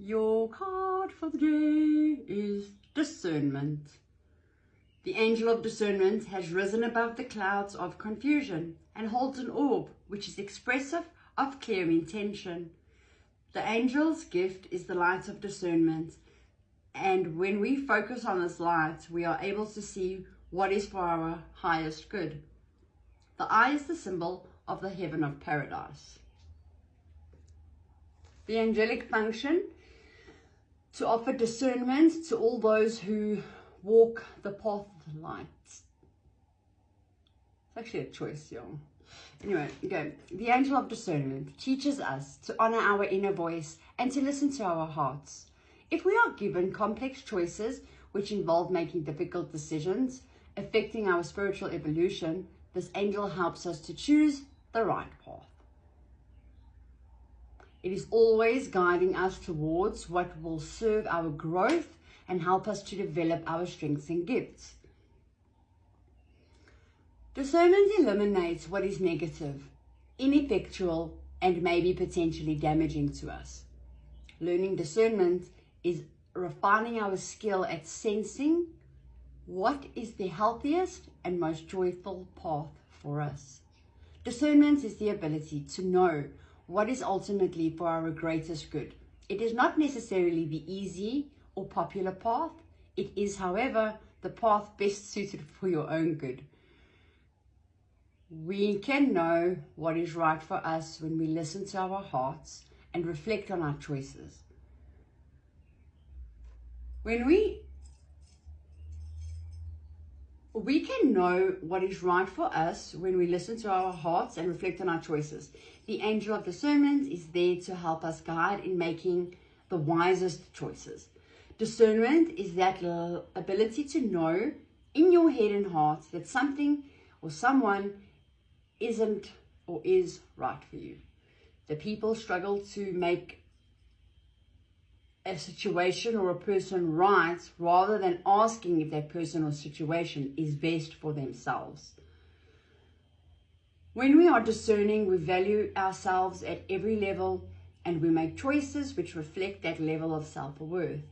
Your card for the day is Discernment. The angel of discernment has risen above the clouds of confusion and holds an orb which is expressive of clear intention. The angel's gift is the light of discernment, and when we focus on this light, we are able to see what is for our highest good. The eye is the symbol of the heaven of paradise. The angelic function to offer discernment to all those who walk the path of the light. It's actually a choice, y'all. Anyway, okay. The angel of discernment teaches us to honor our inner voice and to listen to our hearts. If we are given complex choices which involve making difficult decisions affecting our spiritual evolution, this angel helps us to choose the right path. It is always guiding us towards what will serve our growth and help us to develop our strengths and gifts. Discernment eliminates what is negative, ineffectual, and maybe potentially damaging to us. Learning discernment is refining our skill at sensing what is the healthiest and most joyful path for us. Discernment is the ability to know what is ultimately for our greatest good. It is not necessarily the easy or popular path. It is, however, the path best suited for your own good. We can know what is right for us when we listen to our hearts and reflect on our choices. When we can know what is right for us when we listen to our hearts and reflect on our choices. The angel of discernment is there to help us guide in making the wisest choices. Discernment is that ability to know in your head and heart that something or someone isn't or is right for you. The people struggle to make a situation or a person right rather than asking if that person or situation is best for themselves. When we are discerning, we value ourselves at every level and we make choices which reflect that level of self-worth.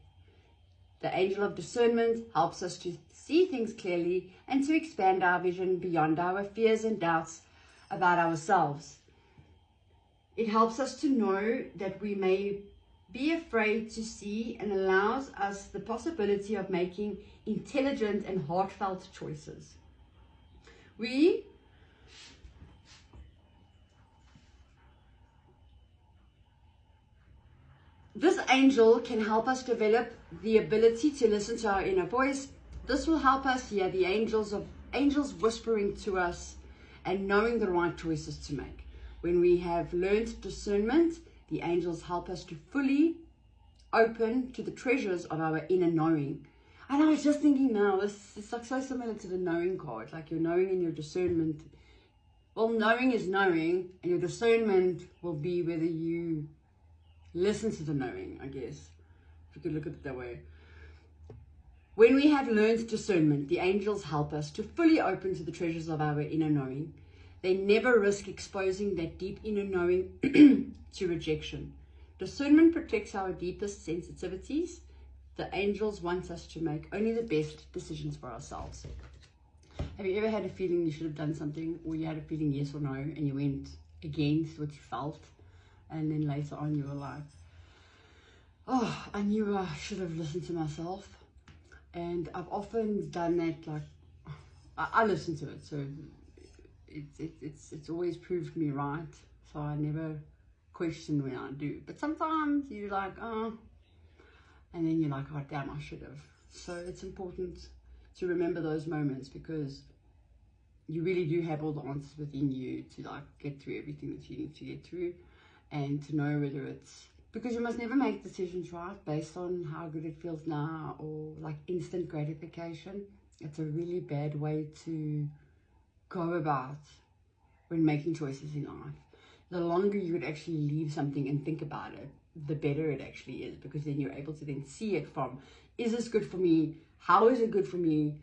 The angel of discernment helps us to see things clearly and to expand our vision beyond our fears and doubts about ourselves. It helps us to know that we may be afraid to see and allows us the possibility of making intelligent and heartfelt choices. This angel can help us develop the ability to listen to our inner voice. This will help us hear the angels whispering to us and knowing the right choices to make. When we have learned discernment, the angels help us to fully open to the treasures of our inner knowing. And I was just thinking now, this is like so similar to the knowing card, like your knowing and your discernment. Well, knowing is knowing, and your discernment will be whether you listen to the knowing, I guess, if you could look at it that way. When we have learned discernment, the angels help us to fully open to the treasures of our inner knowing. They never risk exposing that deep inner knowing to rejection. Discernment protects our deepest sensitivities. The angels want us to make only the best decisions for ourselves. Have you ever had a feeling you should have done something, or you had a feeling yes or no, and you went against what you felt, and then later on you were like, oh, I knew I should have listened to myself. And I've often done that, like, I listen to it, so it's always proved me right, so I never question when I do. But sometimes you're like, oh, and then you're like, oh damn, I should have. So it's important to remember those moments, because you really do have all the answers within you to like get through everything that you need to get through, and to know whether it's, because you must never make decisions right based on how good it feels now or like instant gratification. It's a really bad way to go about when making choices in life. The longer you would actually leave something and think about it, the better it actually is, because then you're able to then see it from, is this good for me? How is it good for me?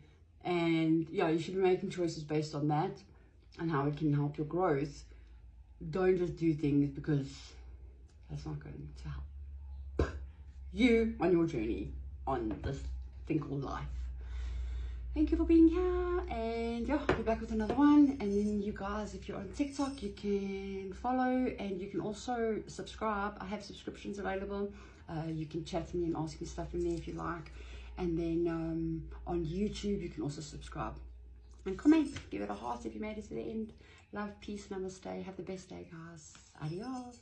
And yeah, you should be making choices based on that and how it can help your growth. Don't just do things because that's not going to help. you on your journey on this thing called life. Thank you for being here, and yeah, I'll be back with another one. And then you guys, if you're on TikTok, you can follow, and you can also subscribe. I have subscriptions available. You can chat to me and ask me stuff in there if you like. And then on YouTube, you can also subscribe and comment. Give it a heart if you made it to the end. Love, peace, namaste. Have the best day, guys. Adios.